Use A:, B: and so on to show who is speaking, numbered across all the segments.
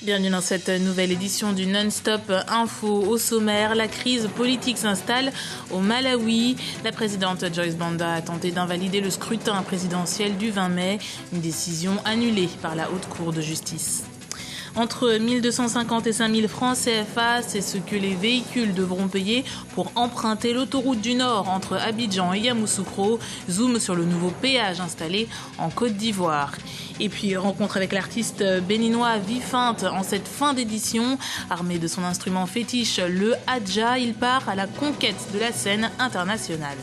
A: Bienvenue dans cette nouvelle édition du Non-Stop Info. Au sommaire, la crise politique s'installe au Malawi. La présidente Joyce Banda a tenté d'invalider le scrutin présidentiel du 20 mai, une décision annulée par la Haute Cour de justice. Entre 1 250 et 5 000 francs CFA, c'est ce que les véhicules devront payer pour emprunter l'autoroute du Nord entre Abidjan et Yamoussoukro. Zoom sur le nouveau péage installé en Côte d'Ivoire. Et puis rencontre avec l'artiste béninois Vifinte en cette fin d'édition. Armé de son instrument fétiche, le hadja, il part à la conquête de la scène internationale.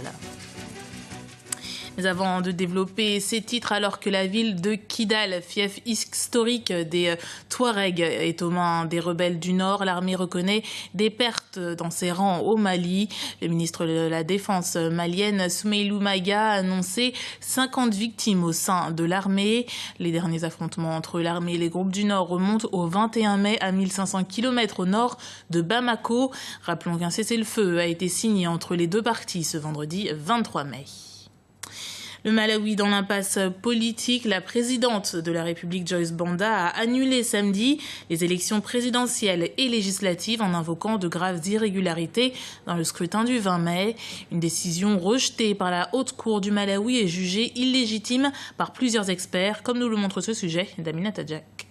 A: Mais avant de développer ces titres, alors que la ville de Kidal, fief historique des Touaregs, est aux mains des rebelles du Nord, l'armée reconnaît des pertes dans ses rangs au Mali. Le ministre de la Défense malienne, Soumeilou Maïga, a annoncé 50 victimes au sein de l'armée. Les derniers affrontements entre l'armée et les groupes du Nord remontent au 21 mai à 1500 km au nord de Bamako. Rappelons qu'un cessez-le-feu a été signé entre les deux parties ce vendredi 23 mai. Le Malawi dans l'impasse politique, la présidente de la République Joyce Banda a annulé samedi les élections présidentielles et législatives en invoquant de graves irrégularités dans le scrutin du 20 mai. Une décision rejetée par la Haute Cour du Malawi et jugée illégitime par plusieurs experts, comme nous le montre ce sujet d'Amina Tadjak.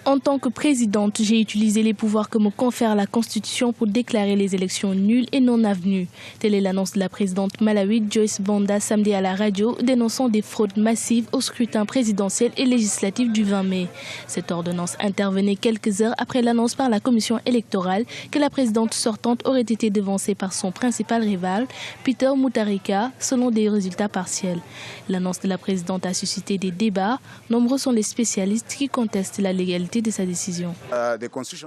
B: En tant que présidente, j'ai utilisé les pouvoirs que me confère la Constitution pour déclarer les élections nulles et non avenues. Telle est l'annonce de la présidente malawi Joyce Banda samedi à la radio, dénonçant des fraudes massives au scrutin présidentiel et législatif du 20 mai. Cette ordonnance intervenait quelques heures après l'annonce par la commission électorale que la présidente sortante aurait été devancée par son principal rival, Peter Mutharika, selon des résultats partiels. L'annonce de la présidente a suscité des débats. Nombreux sont les spécialistes qui contestent la légalité de sa décision.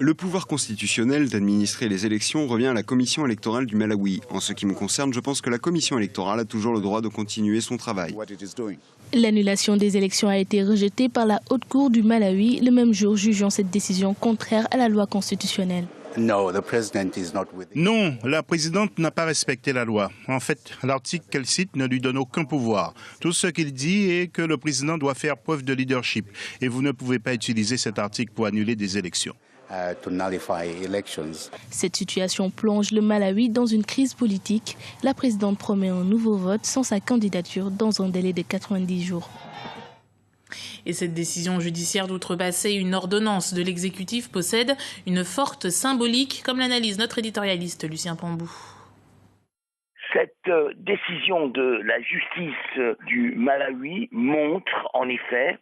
C: Le pouvoir constitutionnel d'administrer les élections revient à la commission électorale du Malawi. En ce qui me concerne, je pense que la commission électorale a toujours le droit de continuer son travail.
B: L'annulation des élections a été rejetée par la Haute Cour du Malawi, le même jour jugeant cette décision contraire à la loi constitutionnelle.
D: Non, la présidente n'a pas respecté la loi. En fait, l'article qu'elle cite ne lui donne aucun pouvoir. Tout ce qu'il dit est que le président doit faire preuve de leadership. Et vous ne pouvez pas utiliser cet article pour annuler des élections.
B: Cette situation plonge le Malawi dans une crise politique. La présidente promet un nouveau vote sans sa candidature dans un délai de 90 jours.
A: Et cette décision judiciaire d'outrepasser une ordonnance de l'exécutif possède une forte symbolique, comme l'analyse notre éditorialiste Lucien Pambou.
E: Cette décision de la justice du Malawi montre en effet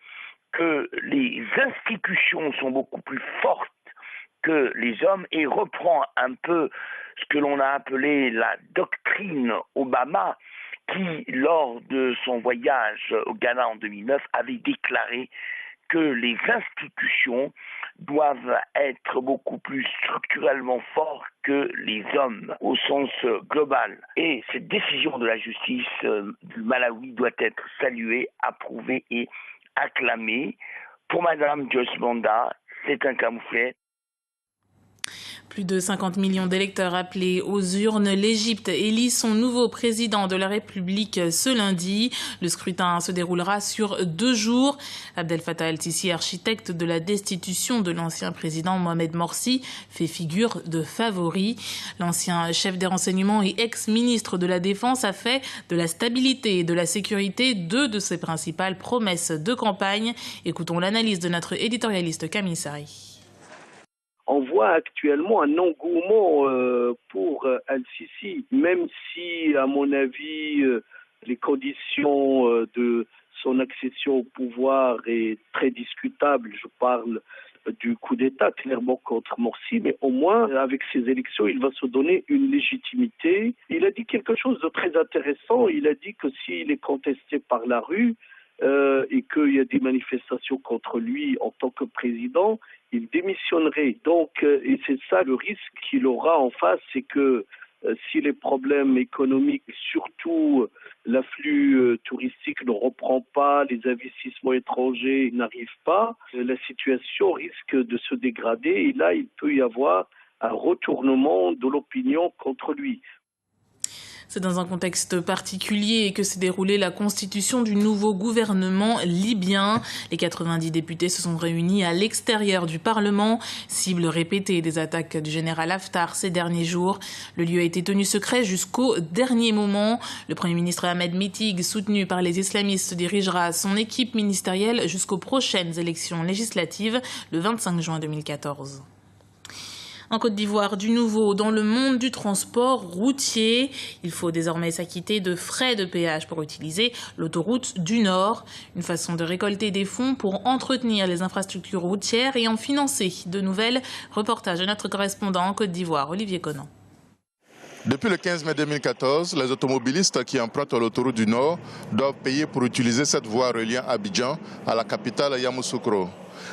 E: que les institutions sont beaucoup plus fortes que les hommes et reprend un peu ce que l'on a appelé la doctrine Obama, qui, lors de son voyage au Ghana en 2009, avait déclaré que les institutions doivent être beaucoup plus structurellement fortes que les hommes au sens global. Et cette décision de la justice du Malawi doit être saluée, approuvée et acclamée. Pour Madame Joyce Banda, c'est un camouflet.
A: Plus de 50 millions d'électeurs appelés aux urnes. L'Égypte élit son nouveau président de la République ce lundi. Le scrutin se déroulera sur 2 jours. Abdel Fattah el-Sisi, architecte de la destitution de l'ancien président Mohamed Morsi, fait figure de favori. L'ancien chef des renseignements et ex-ministre de la Défense a fait de la stabilité et de la sécurité 2 de ses principales promesses de campagne. Écoutons l'analyse de notre éditorialiste Camille Sari.
F: On voit actuellement un engouement pour Al-Sisi, même si, à mon avis, les conditions de son accession au pouvoir est très discutable. Je parle du coup d'État clairement contre Morsi, mais au moins, avec ces élections, il va se donner une légitimité. Il a dit quelque chose de très intéressant. Il a dit que s'il est contesté par la rue, et qu'il y a des manifestations contre lui en tant que président, il démissionnerait. Donc, et c'est ça le risque qu'il aura en face, c'est que si les problèmes économiques, surtout l'afflux touristique ne reprend pas, les investissements étrangers n'arrivent pas, la situation risque de se dégrader et là, il peut y avoir un retournement de l'opinion contre lui.
A: C'est dans un contexte particulier que s'est déroulée la constitution du nouveau gouvernement libyen. Les 90 députés se sont réunis à l'extérieur du Parlement, cible répétée des attaques du général Haftar ces derniers jours. Le lieu a été tenu secret jusqu'au dernier moment. Le Premier ministre Ahmed Mitig, soutenu par les islamistes, dirigera son équipe ministérielle jusqu'aux prochaines élections législatives le 25 juin 2014. En Côte d'Ivoire, du nouveau dans le monde du transport routier. Il faut désormais s'acquitter de frais de péage pour utiliser l'autoroute du Nord. Une façon de récolter des fonds pour entretenir les infrastructures routières et en financer de nouvelles. Reportage de notre correspondant en Côte d'Ivoire, Olivier Conan.
G: Depuis le 15 mai 2014, les automobilistes qui empruntent l'autoroute du Nord doivent payer pour utiliser cette voie reliant Abidjan à la capitale Yamoussoukro.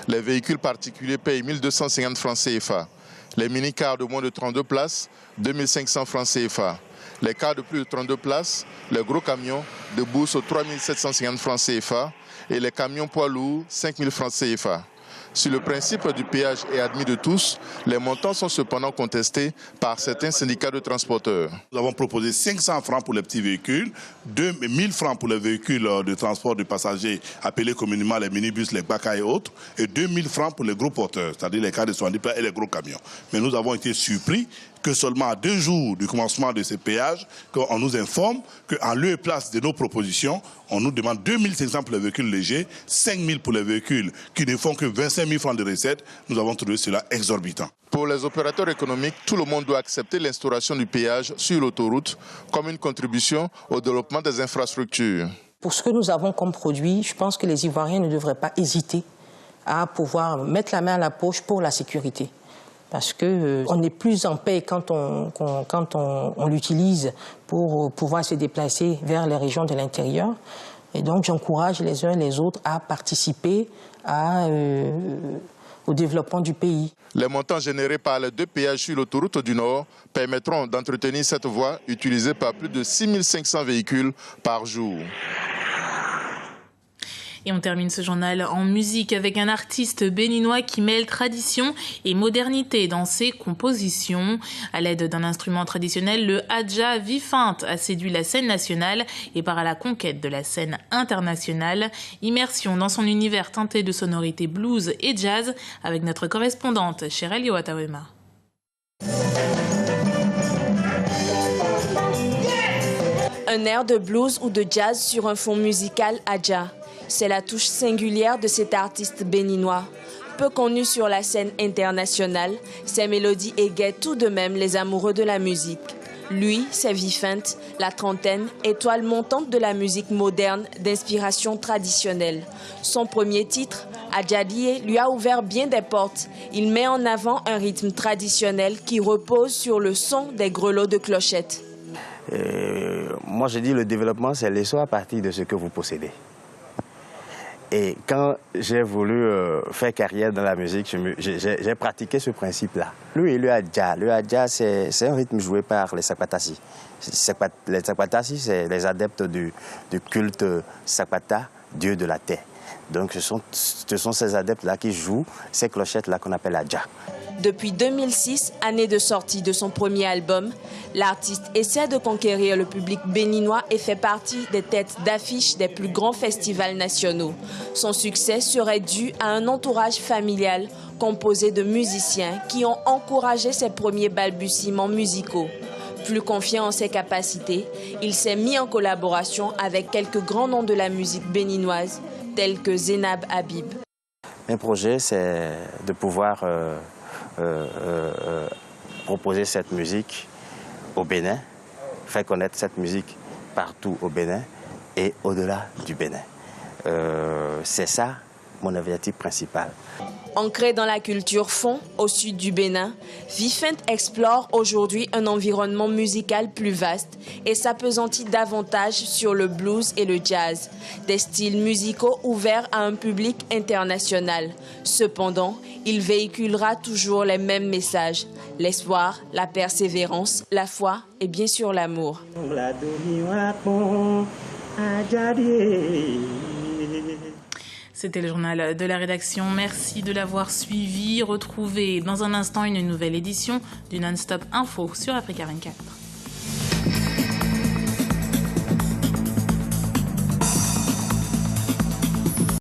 G: Les véhicules particuliers payent 1250 francs CFA. Les mini-cars de moins de 32 places, 2500 francs CFA. Les cars de plus de 32 places, les gros camions déboursent 3750 francs CFA et les camions poids lourds, 5000 francs CFA. Si le principe du péage est admis de tous, les montants sont cependant contestés par certains syndicats de transporteurs.
H: Nous avons proposé 500 francs pour les petits véhicules, 1000 francs pour les véhicules de transport de passagers appelés communément les minibus, les baka et autres, et 2000 francs pour les gros porteurs, c'est-à-dire les cars de 70 places et les gros camions. Mais nous avons été surpris que seulement à 2 jours du commencement de ces péages, qu'on nous informe qu'en lieu et place de nos propositions, on nous demande 2500 pour les véhicules légers, 5000 pour les véhicules qui ne font que 25 000 francs de recettes. Nous avons trouvé cela exorbitant.
G: Pour les opérateurs économiques, tout le monde doit accepter l'instauration du péage sur l'autoroute comme une contribution au développement des infrastructures.
I: Pour ce que nous avons comme produit, je pense que les Ivoiriens ne devraient pas hésiter à pouvoir mettre la main à la poche pour la sécurité. Parce qu'on est plus en paix quand on l'utilise pour pouvoir se déplacer vers les régions de l'intérieur. Et donc j'encourage les uns et les autres à participer au développement du pays.
G: Les montants générés par les 2 péages sur l'autoroute du Nord permettront d'entretenir cette voie utilisée par plus de 6500 véhicules par jour.
A: Et on termine ce journal en musique avec un artiste béninois qui mêle tradition et modernité dans ses compositions. À l'aide d'un instrument traditionnel, le Adja Vifinte a séduit la scène nationale et part à la conquête de la scène internationale. Immersion dans son univers teinté de sonorités blues et jazz avec notre correspondante Chérel Yoatawema.
J: Un air de blues ou de jazz sur un fond musical Adja. C'est la touche singulière de cet artiste béninois. Peu connu sur la scène internationale, ses mélodies égayent tout de même les amoureux de la musique. Lui, c'est Vifinte, la trentaine, étoile montante de la musique moderne d'inspiration traditionnelle. Son premier titre, Adjadie, lui a ouvert bien des portes. Il met en avant un rythme traditionnel qui repose sur le son des grelots de clochettes.
K: Moi, je dis le développement, c'est l'essor à partir de ce que vous possédez. Et quand j'ai voulu faire carrière dans la musique, j'ai pratiqué ce principe-là. Le Adja, c'est un rythme joué par les Sakpatassi. Les Sakpatassi, c'est les adeptes du culte Sakpata, dieu de la terre. Donc ce sont ces adeptes-là qui jouent ces clochettes-là qu'on appelle Adja.
J: Depuis 2006, année de sortie de son premier album, l'artiste essaie de conquérir le public béninois et fait partie des têtes d'affiche des plus grands festivals nationaux. Son succès serait dû à un entourage familial composé de musiciens qui ont encouragé ses premiers balbutiements musicaux. Plus confiant en ses capacités, il s'est mis en collaboration avec quelques grands noms de la musique béninoise, tels que Zénab Habib.
K: Un projet, c'est de pouvoir proposer cette musique au Bénin, faire connaître cette musique partout au Bénin et au-delà du Bénin. C'est ça mon objectif principal.
J: Ancré dans la culture fon, au sud du Bénin, Vifinte explore aujourd'hui un environnement musical plus vaste et s'appesantit davantage sur le blues et le jazz, des styles musicaux ouverts à un public international. Cependant, il véhiculera toujours les mêmes messages, l'espoir, la persévérance, la foi et bien sûr l'amour.
A: C'était le journal de la rédaction. Merci de l'avoir suivi. Retrouvez dans un instant une nouvelle édition du Non-Stop Info sur Africa 24.